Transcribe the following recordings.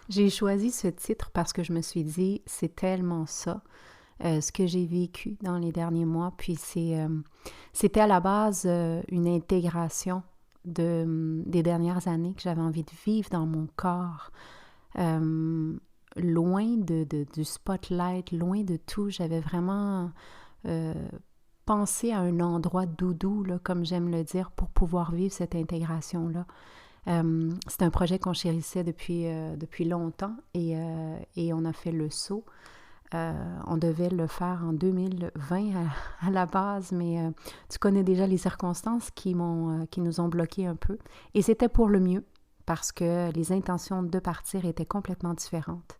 J'ai choisi ce titre parce que je me suis dit, c'est tellement ça, ce que j'ai vécu dans les derniers mois. Puis c'était à la base une intégration des dernières années que j'avais envie de vivre dans mon corps, euh, loin du spotlight, loin de tout. J'avais vraiment euh, pensé à un endroit doudou, là, comme j'aime le dire, pour pouvoir vivre cette intégration-là. C'est un projet qu'on chérissait depuis longtemps et on a fait le saut. On devait le faire en 2020 à la base, mais tu connais déjà les circonstances qui nous ont bloqués un peu. Et c'était pour le mieux parce que les intentions de partir étaient complètement différentes.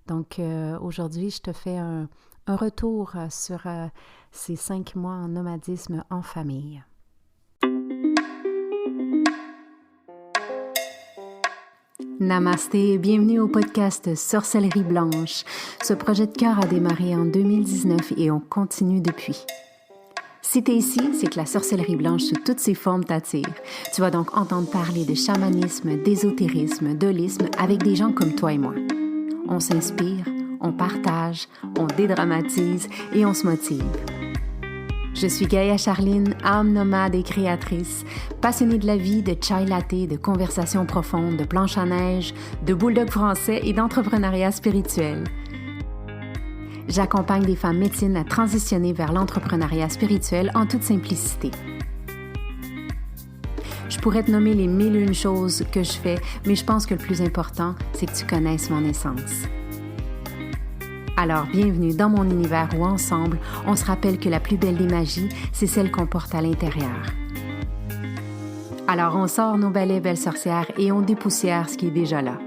Donc aujourd'hui, je te fais un retour sur ces 5 mois en nomadisme en famille. Namasté et bienvenue au podcast Sorcellerie Blanche. Ce projet de cœur a démarré en 2019 et on continue depuis. Si t'es ici, c'est que la sorcellerie blanche sous toutes ses formes t'attire. Tu vas donc entendre parler de chamanisme, d'ésotérisme, d'holisme avec des gens comme toi et moi. On s'inspire, on partage, on dédramatise et on se motive. Je suis Gaïa Charline, âme nomade et créatrice, passionnée de la vie, de chai latte, de conversations profondes, de planches à neige, de bulldog français et d'entrepreneuriat spirituel. J'accompagne des femmes médecines à transitionner vers l'entrepreneuriat spirituel en toute simplicité. Je pourrais te nommer les 1001 choses que je fais, mais je pense que le plus important, c'est que tu connaisses mon essence. Alors, bienvenue dans mon univers où ensemble, on se rappelle que la plus belle des magies, c'est celle qu'on porte à l'intérieur. Alors, on sort nos balais belles sorcières et on dépoussière ce qui est déjà là.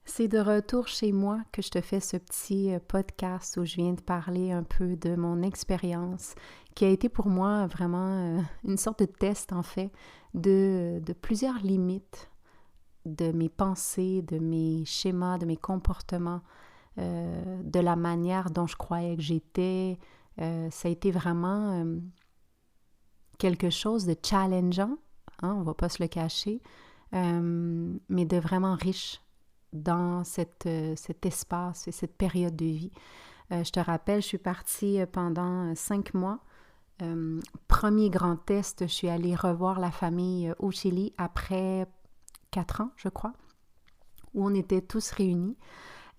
C'est de retour chez moi que je te fais ce petit podcast où je viens de parler un peu de mon expérience qui a été pour moi vraiment une sorte de test en fait de plusieurs limites de mes pensées, de mes schémas, de mes comportements, de la manière dont je croyais que j'étais. Ça a été vraiment quelque chose de challengeant, hein, on ne va pas se le cacher, mais de vraiment riche dans cet espace et cette période de vie. Je te rappelle, je suis partie pendant 5 mois. Premier grand test, je suis allée revoir la famille au Chili après 4 ans, je crois, où on était tous réunis.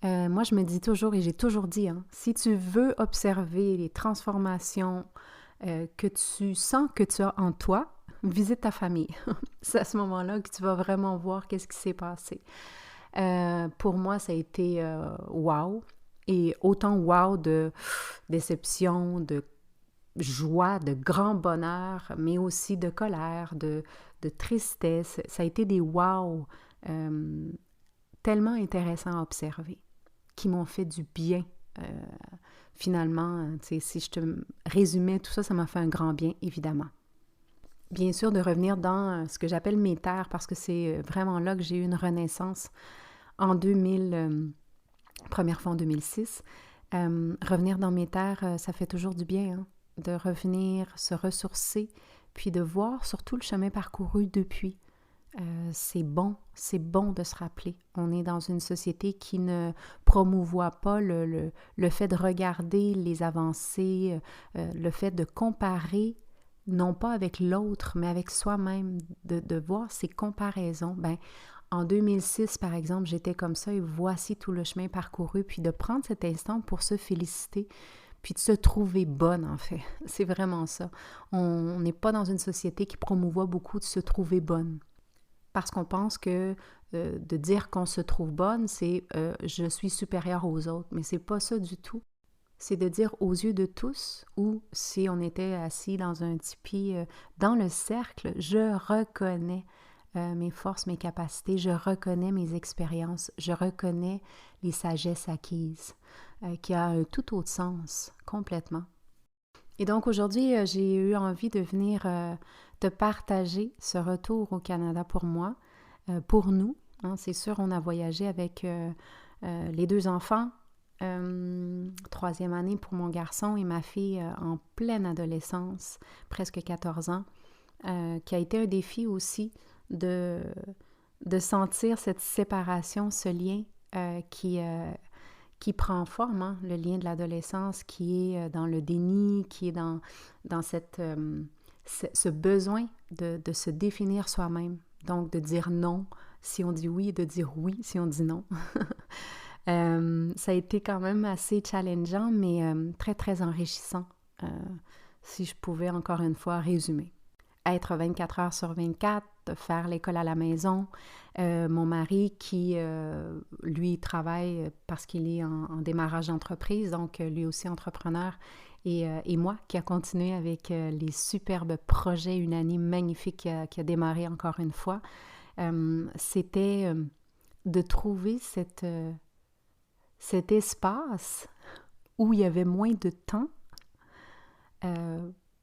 Moi, je me dis toujours, et j'ai toujours dit, hein, si tu veux observer les transformations que tu sens que tu as en toi, visite ta famille. C'est à ce moment-là que tu vas vraiment voir qu'est-ce qui s'est passé. Pour moi, ça a été wow. Et autant wow de déception, de joie, de grand bonheur, mais aussi de colère, de tristesse. Ça a été des wow tellement intéressants à observer, qui m'ont fait du bien. Finalement, si je te résumais tout ça, ça m'a fait un grand bien, évidemment. Bien sûr, de revenir dans ce que j'appelle mes terres, parce que c'est vraiment là que j'ai eu une renaissance en 2000, première fois en 2006. Revenir dans mes terres, ça fait toujours du bien, hein, de revenir, se ressourcer, puis de voir surtout le chemin parcouru depuis. C'est bon de se rappeler. On est dans une société qui ne promouvoit pas le fait de regarder les avancées, le fait de comparer, non pas avec l'autre, mais avec soi-même, de voir ces comparaisons. Ben, en 2006, par exemple, j'étais comme ça et voici tout le chemin parcouru, puis de prendre cet instant pour se féliciter, puis de se trouver bonne, en fait. C'est vraiment ça. On n'est pas dans une société qui promouvoit beaucoup de se trouver bonne. Parce qu'on pense que de dire qu'on se trouve bonne, c'est je suis supérieure aux autres. Mais c'est pas ça du tout. C'est de dire aux yeux de tous, ou si on était assis dans un tipi, dans le cercle, je reconnais mes forces, mes capacités, je reconnais mes expériences, je reconnais les sagesses acquises, qui a un tout autre sens, complètement. Et donc aujourd'hui, j'ai eu envie de venir te partager ce retour au Canada pour moi, pour nous. Hein, c'est sûr, on a voyagé avec les 2 enfants, 3e année pour mon garçon et ma fille en pleine adolescence, presque 14 ans. qui a été un défi aussi de, de sentir cette séparation, ce lien qui prend forme, hein, le lien de l'adolescence qui est dans le déni, qui est dans ce besoin de se définir soi-même. Donc, de dire non si on dit oui, de dire oui si on dit non. Ça a été quand même assez challengeant, mais très, très enrichissant, si je pouvais encore une fois résumer. Être 24 heures sur 24, faire l'école à la maison. Mon mari qui, lui, travaille parce qu'il est en démarrage d'entreprise, donc lui aussi entrepreneur. Et moi qui a continué avec les superbes projets, une année magnifique qui a démarré encore une fois. C'était de trouver cet espace où il y avait moins de temps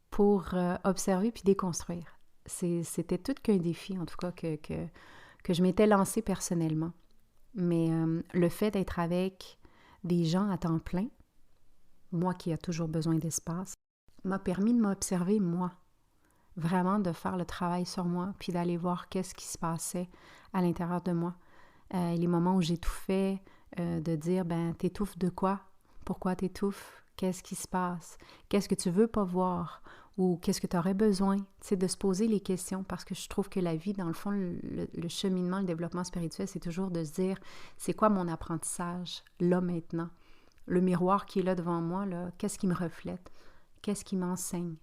pour observer puis déconstruire. C'était tout qu'un défi, en tout cas, que je m'étais lancée personnellement. Mais le fait d'être avec des gens à temps plein, moi qui ai toujours besoin d'espace, m'a permis de m'observer, moi. Vraiment de faire le travail sur moi, puis d'aller voir qu'est-ce qui se passait à l'intérieur de moi. Les moments où j'étouffais, de dire, ben, t'étouffes de quoi? Pourquoi t'étouffes? Qu'est-ce qui se passe? Qu'est-ce que tu veux pas voir? Ou qu'est-ce que tu aurais besoin? C'est de se poser les questions, parce que je trouve que la vie, dans le fond, le cheminement, le développement spirituel, c'est toujours de se dire, c'est quoi mon apprentissage, là, maintenant? Le miroir qui est là devant moi, là, qu'est-ce qui me reflète? Qu'est-ce qui m'enseigne?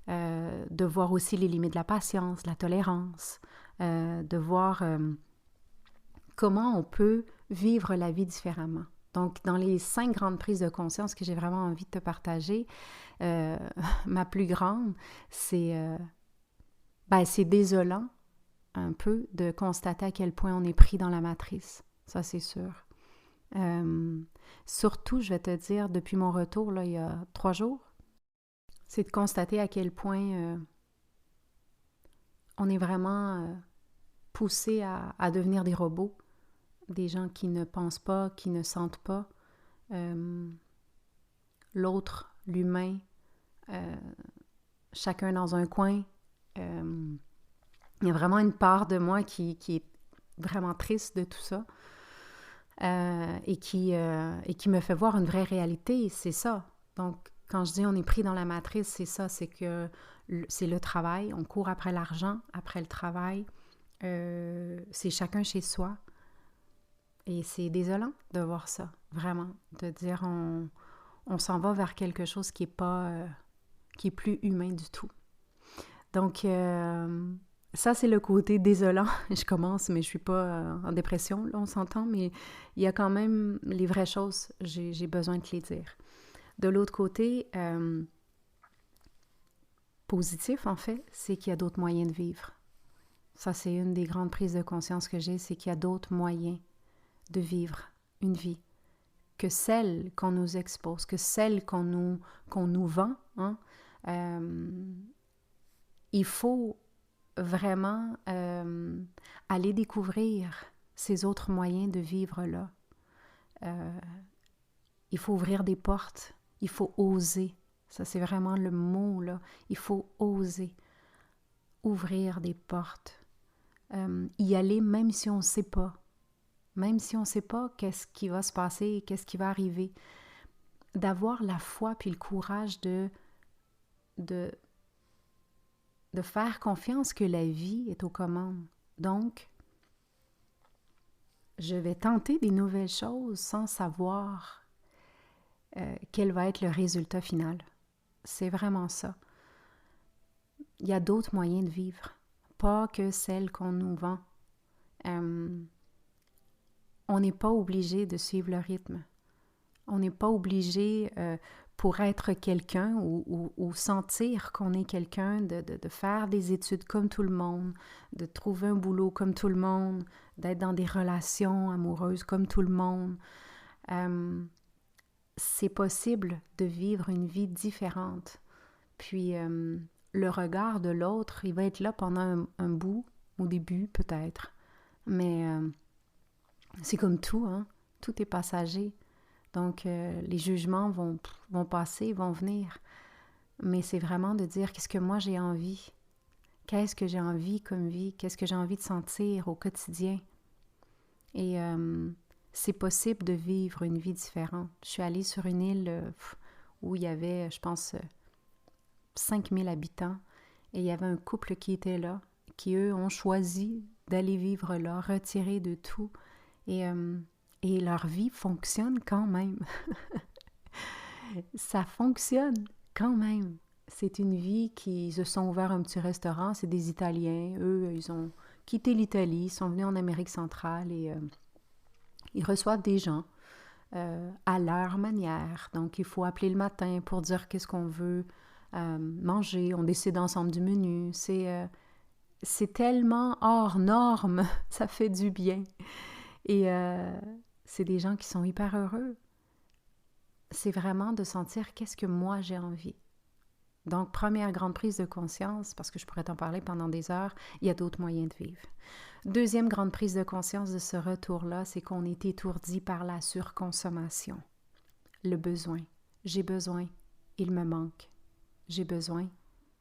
De voir aussi les limites de la patience, de la tolérance, de voir comment on peut vivre la vie différemment. Donc, dans les 5 grandes prises de conscience que j'ai vraiment envie de te partager, ma plus grande, c'est désolant un peu de constater à quel point on est pris dans la matrice. Ça, c'est sûr. Surtout, je vais te dire, depuis mon retour, là, il y a 3 jours, c'est de constater à quel point on est vraiment poussé à devenir des robots, des gens qui ne pensent pas, qui ne sentent pas. L'autre, l'humain, chacun dans un coin. Il y a vraiment une part de moi qui est vraiment triste de tout ça et qui me fait voir une vraie réalité, c'est ça. Donc, quand je dis on est pris dans la matrice, c'est ça, c'est que c'est le travail, on court après l'argent, après le travail, c'est chacun chez soi. Et c'est désolant de voir ça, vraiment, de dire on s'en va vers quelque chose qui est pas, qui est plus humain du tout. Donc, ça, c'est le côté désolant. Je commence, mais je suis pas en dépression, là, on s'entend, mais il y a quand même les vraies choses, j'ai besoin de les dire. De l'autre côté, positif, en fait, c'est qu'il y a d'autres moyens de vivre. Ça, c'est une des grandes prises de conscience que j'ai, c'est qu'il y a d'autres moyens de vivre une vie que celle qu'on nous expose, que celle qu'on nous vend. Hein? Il faut vraiment aller découvrir ces autres moyens de vivre-là. Il faut ouvrir des portes, il faut oser. Ça, c'est vraiment le mot, là. Il faut oser ouvrir des portes. Y aller même si on ne sait pas. Même si on ne sait pas qu'est-ce qui va se passer, qu'est-ce qui va arriver. D'avoir la foi puis le courage de faire confiance que la vie est aux commandes. Donc, je vais tenter des nouvelles choses sans savoir quel va être le résultat final. C'est vraiment ça. Il y a d'autres moyens de vivre, pas que celles qu'on nous vend. On n'est pas obligé de suivre le rythme. On n'est pas obligé, pour être quelqu'un ou sentir qu'on est quelqu'un, de faire des études comme tout le monde, de trouver un boulot comme tout le monde, d'être dans des relations amoureuses comme tout le monde. C'est possible de vivre une vie différente. Puis, le regard de l'autre, il va être là pendant un bout, au début peut-être, mais c'est comme tout, hein? Tout est passager. Donc, les jugements vont passer, vont venir. Mais c'est vraiment de dire qu'est-ce que moi j'ai envie. Qu'est-ce que j'ai envie comme vie? Qu'est-ce que j'ai envie de sentir au quotidien? Et c'est possible de vivre une vie différente. Je suis allée sur une île où il y avait, je pense, 5000 habitants. Et il y avait un couple qui était là, qui, eux, ont choisi d'aller vivre là, retirés de tout. Et, euh, et leur vie fonctionne quand même. Ça fonctionne quand même. C'est une vie qui se sont ouverts un petit restaurant. C'est des Italiens. Eux, ils ont quitté l'Italie, ils sont venus en Amérique centrale et ils reçoivent des gens à leur manière. Donc, il faut appeler le matin pour dire qu'est-ce qu'on veut manger. On décide ensemble du menu. C'est tellement hors norme. Ça fait du bien. Et c'est des gens qui sont hyper heureux. C'est vraiment de sentir qu'est-ce que moi j'ai envie. Donc, première grande prise de conscience, parce que je pourrais t'en parler pendant des heures, il y a d'autres moyens de vivre. Deuxième grande prise de conscience de ce retour-là, c'est qu'on est étourdi par la surconsommation. Le besoin. J'ai besoin, il me manque. J'ai besoin,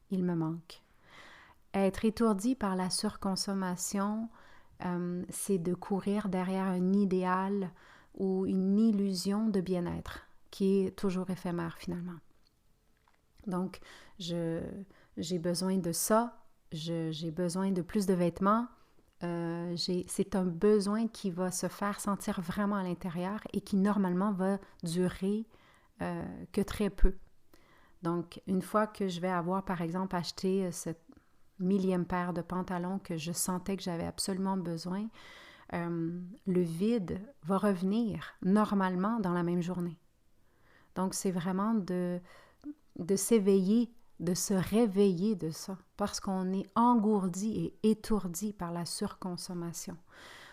il me manque. Être étourdi par la surconsommation, c'est de courir derrière un idéal ou une illusion de bien-être qui est toujours éphémère finalement. Donc, j'ai besoin de ça, j'ai besoin de plus de vêtements. C'est un besoin qui va se faire sentir vraiment à l'intérieur et qui normalement va durer que très peu. Donc, une fois que je vais avoir, par exemple, acheté cette millième paire de pantalons que je sentais que j'avais absolument besoin, le vide va revenir normalement dans la même journée. Donc, c'est vraiment de s'éveiller, de se réveiller de ça, parce qu'on est engourdi et étourdi par la surconsommation.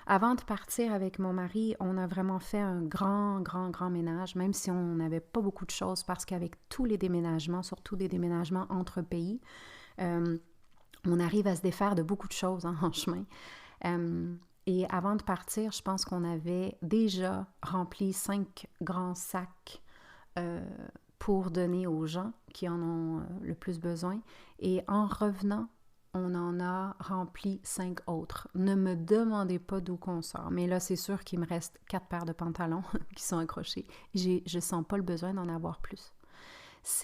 Avant de partir avec mon mari, on a vraiment fait un grand ménage, même si on n'avait pas beaucoup de choses, parce qu'avec tous les déménagements, surtout des déménagements entre pays, on arrive à se défaire de beaucoup de choses en chemin. Et avant de partir, je pense qu'on avait déjà rempli 5 grands sacs pour donner aux gens qui en ont le plus besoin. Et en revenant, on en a rempli 5 autres. Ne me demandez pas d'où qu'on sort. Mais là, c'est sûr qu'il me reste 4 paires de pantalons qui sont accrochés. Je ne sens pas le besoin d'en avoir plus.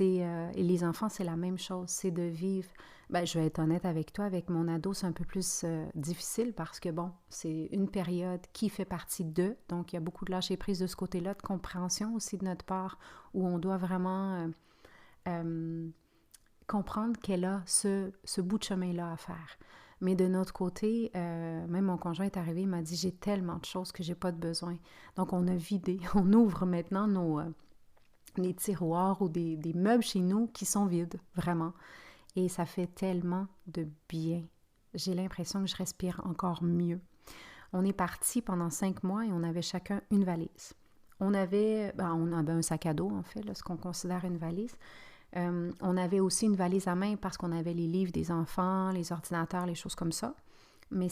Et les enfants, c'est la même chose. C'est de vivre... je vais être honnête avec toi, avec mon ado, c'est un peu plus difficile parce que, bon, c'est une période qui fait partie d'eux. Donc, il y a beaucoup de lâcher-prise de ce côté-là, de compréhension aussi de notre part, où on doit vraiment comprendre qu'elle a ce bout de chemin-là à faire. Mais de notre côté, même mon conjoint est arrivé, il m'a dit « J'ai tellement de choses que j'ai pas de besoin. » Donc, on a vidé. On ouvre maintenant les tiroirs ou des meubles chez nous qui sont vides, vraiment. Et ça fait tellement de bien. J'ai l'impression que je respire encore mieux. On est parti pendant 5 mois et on avait chacun une valise. On avait un sac à dos, en fait, là, ce qu'on considère une valise. On avait aussi une valise à main parce qu'on avait les livres des enfants, les ordinateurs, les choses comme ça. Mais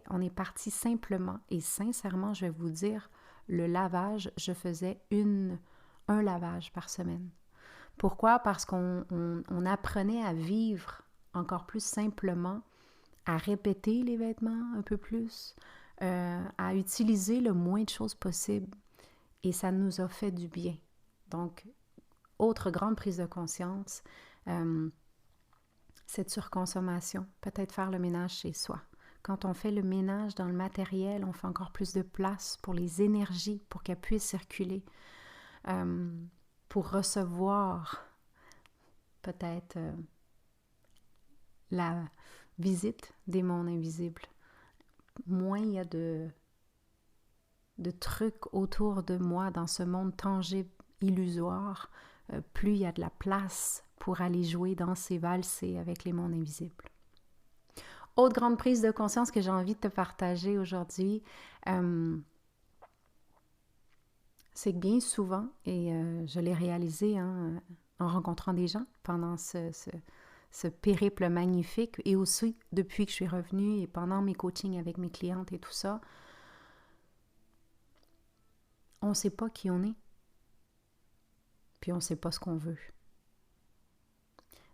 on est parti simplement. Et sincèrement, je vais vous dire, le lavage, je faisais un lavage par semaine. Pourquoi? Parce qu'on apprenait à vivre encore plus simplement, à répéter les vêtements un peu plus, à utiliser le moins de choses possible. Et ça nous a fait du bien. Donc, autre grande prise de conscience, cette surconsommation, peut-être faire le ménage chez soi. Quand on fait le ménage dans le matériel, on fait encore plus de place pour les énergies, pour qu'elles puissent circuler. Pour recevoir peut-être la visite des mondes invisibles. Moins il y a de trucs autour de moi dans ce monde tangible, illusoire, plus il y a de la place pour aller jouer, danser, valser avec les mondes invisibles. Autre grande prise de conscience que j'ai envie de te partager aujourd'hui, c'est que bien souvent, et je l'ai réalisé en rencontrant des gens pendant ce périple magnifique, et aussi depuis que je suis revenue et pendant mes coachings avec mes clientes et tout ça, on ne sait pas qui on est, puis on ne sait pas ce qu'on veut.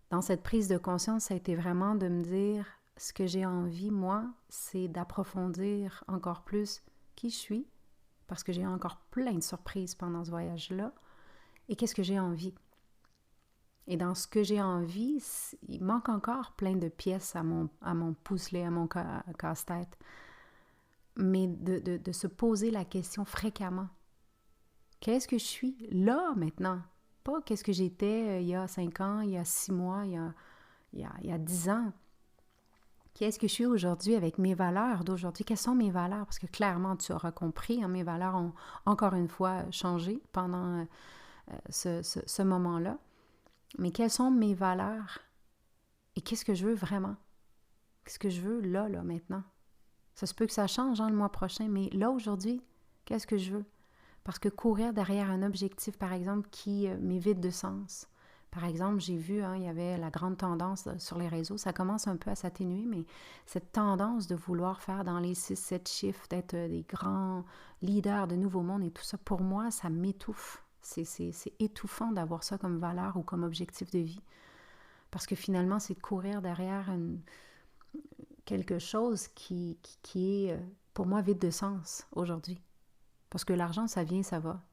Dans cette prise de conscience, ça a été vraiment de me dire, ce que j'ai envie, moi, c'est d'approfondir encore plus qui je suis, parce que j'ai encore plein de surprises pendant ce voyage-là, et qu'est-ce que j'ai envie. Et dans ce que j'ai envie, il manque encore plein de pièces à mon puzzle, à mon casse-tête. Mais de se poser la question fréquemment. Qu'est-ce que je suis là maintenant? Pas qu'est-ce que j'étais il y a 5 ans, il y a 6 mois, il y a 10 ans. Qu'est-ce que je suis aujourd'hui avec mes valeurs d'aujourd'hui? Quelles sont mes valeurs? Parce que clairement, tu auras compris, hein, mes valeurs ont encore une fois changé pendant ce moment-là. Mais quelles sont mes valeurs? Et qu'est-ce que je veux vraiment? Qu'est-ce que je veux là, maintenant? Ça se peut que ça change le mois prochain, mais là, aujourd'hui, qu'est-ce que je veux? Parce que courir derrière un objectif, par exemple, qui m'est vide de sens. Par exemple, j'ai vu, il y avait la grande tendance sur les réseaux, ça commence un peu à s'atténuer, mais cette tendance de vouloir faire dans les 6-7 chiffres, d'être des grands leaders de nouveau monde et tout ça, pour moi, ça m'étouffe. C'est étouffant d'avoir ça comme valeur ou comme objectif de vie. Parce que finalement, c'est de courir derrière quelque chose qui est, pour moi, vide de sens aujourd'hui. Parce que l'argent, ça vient, ça va.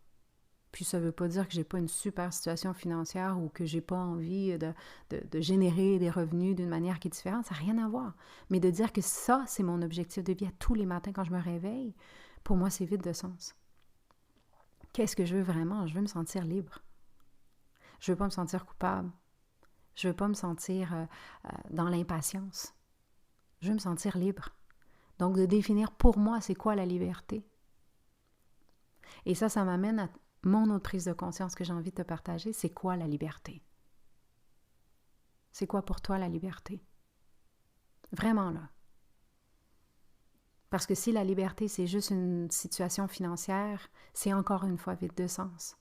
Puis ça ne veut pas dire que j'ai pas une super situation financière ou que j'ai pas envie de générer des revenus d'une manière qui est différente, ça n'a rien à voir. Mais de dire que ça, c'est mon objectif de vie à tous les matins quand je me réveille, pour moi, c'est vide de sens. Qu'est-ce que je veux vraiment? Je veux me sentir libre. Je veux pas me sentir coupable. Je veux pas me sentir dans l'impatience. Je veux me sentir libre. Donc, de définir pour moi, c'est quoi la liberté? Et ça m'amène à mon autre prise de conscience que j'ai envie de te partager. C'est quoi la liberté? C'est quoi pour toi la liberté? Vraiment là. Parce que si la liberté, c'est juste une situation financière, c'est encore une fois vide de sens.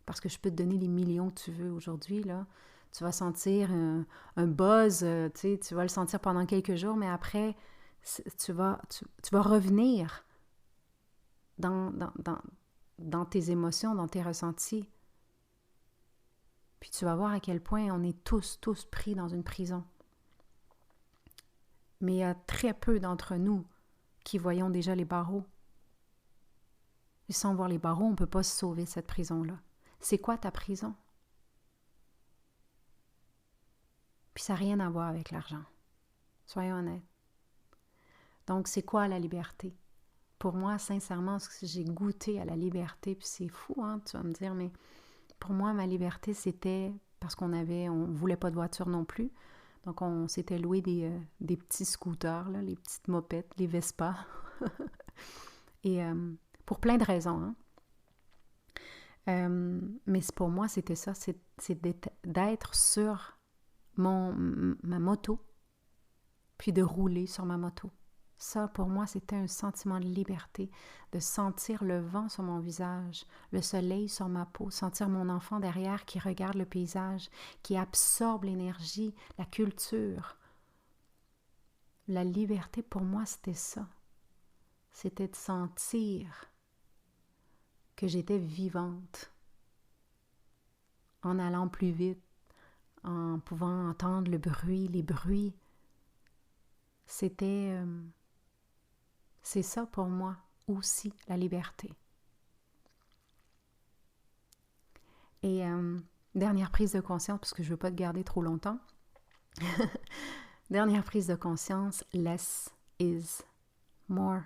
Parce que je peux te donner les millions que tu veux aujourd'hui, là. Tu vas sentir un buzz, tu vas le sentir pendant quelques jours, mais après, tu vas revenir dans tes émotions, dans tes ressentis. Puis tu vas voir à quel point on est tous pris dans une prison. Mais il y a très peu d'entre nous qui voyons déjà les barreaux. Et sans voir les barreaux, on ne peut pas se sauver de cette prison-là. C'est quoi ta prison? Puis ça n'a rien à voir avec l'argent. Soyons honnêtes. Donc, c'est quoi la liberté? Pour moi, sincèrement, j'ai goûté à la liberté, puis c'est fou, tu vas me dire, mais pour moi, ma liberté, c'était parce on voulait pas de voiture non plus. Donc, on s'était loué des petits scooters, là, les petites mopettes, les Vespa. Et pour plein de raisons. Mais pour moi, c'était ça, c'est d'être sur ma moto, puis de rouler sur ma moto. Ça, pour moi, c'était un sentiment de liberté, de sentir le vent sur mon visage, le soleil sur ma peau, sentir mon enfant derrière qui regarde le paysage, qui absorbe l'énergie, la culture. La liberté, pour moi, c'était ça. C'était de sentir que j'étais vivante, en allant plus vite, en pouvant entendre les bruits. C'est ça pour moi aussi, la liberté. Et dernière prise de conscience, parce que je ne veux pas te garder trop longtemps. Dernière prise de conscience, less is more.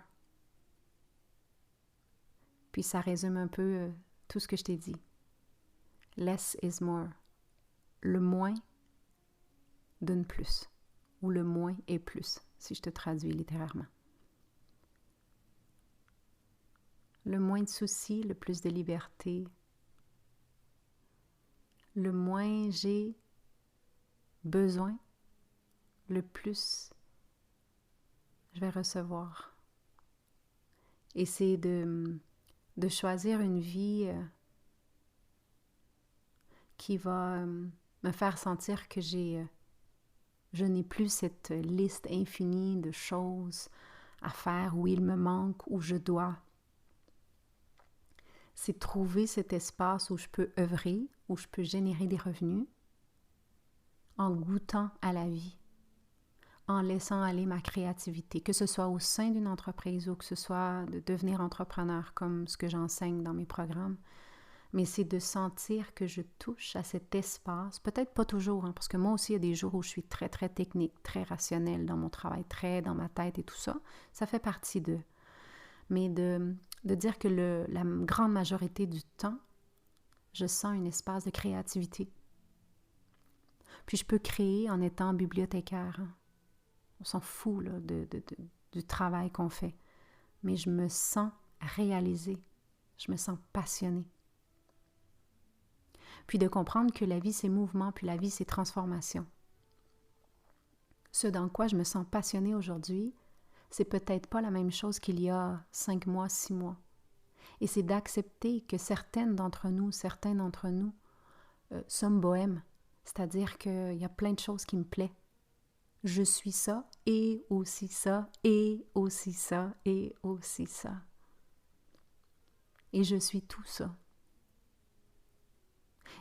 Puis ça résume un peu tout ce que je t'ai dit. Less is more. Le moins donne plus. Ou le moins est plus, si je te traduis littérairement. Le moins de soucis, le plus de liberté. Le moins j'ai besoin, le plus je vais recevoir. Et c'est de choisir une vie qui va me faire sentir que je n'ai plus cette liste infinie de choses à faire où il me manque, où je dois. C'est trouver cet espace où je peux œuvrer, où je peux générer des revenus, en goûtant à la vie, en laissant aller ma créativité, que ce soit au sein d'une entreprise ou que ce soit de devenir entrepreneur comme ce que j'enseigne dans mes programmes. Mais c'est de sentir que je touche à cet espace, peut-être pas toujours, hein, parce que moi aussi, il y a des jours où je suis très, très technique, très rationnelle dans mon travail, très dans ma tête et tout ça. Ça fait partie d'eux. Mais de dire que la grande majorité du temps, je sens un espace de créativité. Puis je peux créer en étant bibliothécaire. Hein. On s'en fout là, du travail qu'on fait. Mais je me sens réalisée. Je me sens passionnée. Puis de comprendre que la vie, c'est mouvement, puis la vie, c'est transformation. Ce dans quoi je me sens passionnée aujourd'hui, c'est peut-être pas la même chose qu'il y a 5 mois, 6 mois. Et c'est d'accepter que certains d'entre nous sommes bohèmes. C'est-à-dire qu'il y a plein de choses qui me plaisent. Je suis ça, et aussi ça, et aussi ça, et aussi ça. Et je suis tout ça.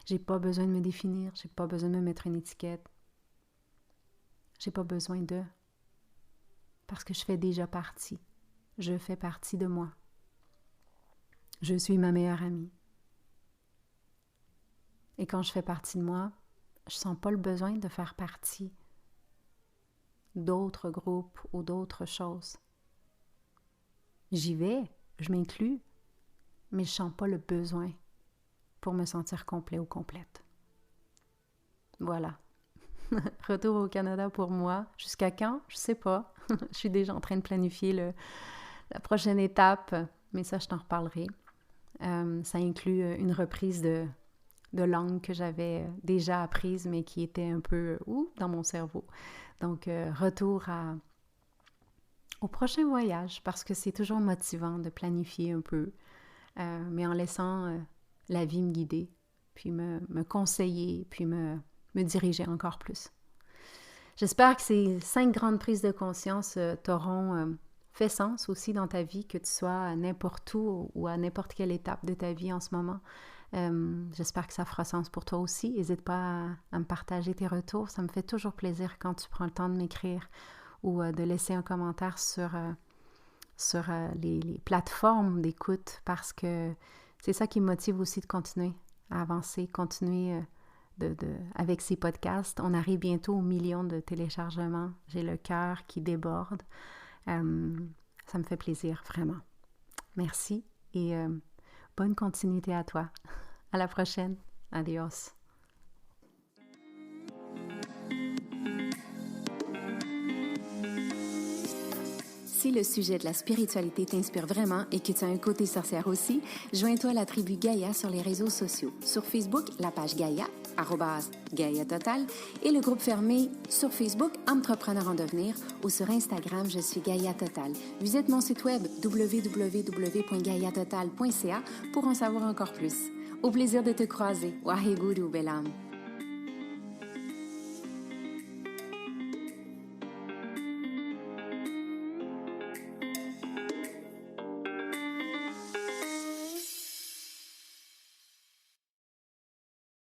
J'ai pas besoin de me définir, j'ai pas besoin de me mettre une étiquette. J'ai pas besoin de. Parce que je fais déjà partie. Je fais partie de moi. Je suis ma meilleure amie. Et quand je fais partie de moi, je sens pas le besoin de faire partie d'autres groupes ou d'autres choses. J'y vais, je m'inclus, mais je sens pas le besoin pour me sentir complet ou complète. Voilà. Retour au Canada pour moi. Jusqu'à quand? Je sais pas. Je suis déjà en train de planifier la prochaine étape, mais ça, je t'en reparlerai. Ça inclut une reprise de langue que j'avais déjà apprise, mais qui était un peu dans mon cerveau. Donc, retour au prochain voyage, parce que c'est toujours motivant de planifier un peu, mais en laissant la vie me guider, puis me conseiller, puis me diriger encore plus. J'espère que ces 5 grandes prises de conscience t'auront fait sens aussi dans ta vie, que tu sois à n'importe où ou à n'importe quelle étape de ta vie en ce moment. J'espère que ça fera sens pour toi aussi. N'hésite pas à me partager tes retours. Ça me fait toujours plaisir quand tu prends le temps de m'écrire ou de laisser un commentaire sur les plateformes d'écoute, parce que c'est ça qui me motive aussi de continuer à avancer, continuer avec ces podcasts. On arrive bientôt aux millions de téléchargements. J'ai le cœur qui déborde. Ça me fait plaisir, vraiment. Merci et bonne continuité à toi. À la prochaine. Adios. Si le sujet de la spiritualité t'inspire vraiment et que tu as un côté sorcière aussi, joins-toi à la tribu Gaïa sur les réseaux sociaux. Sur Facebook, la page Gaïa, @Gaïa Total, et le groupe fermé sur Facebook, Entrepreneur en devenir, ou sur Instagram, je suis Gaïa Total. Visite mon site web www.gaiatotal.ca pour en savoir encore plus. Au plaisir de te croiser. Waheguru Belam.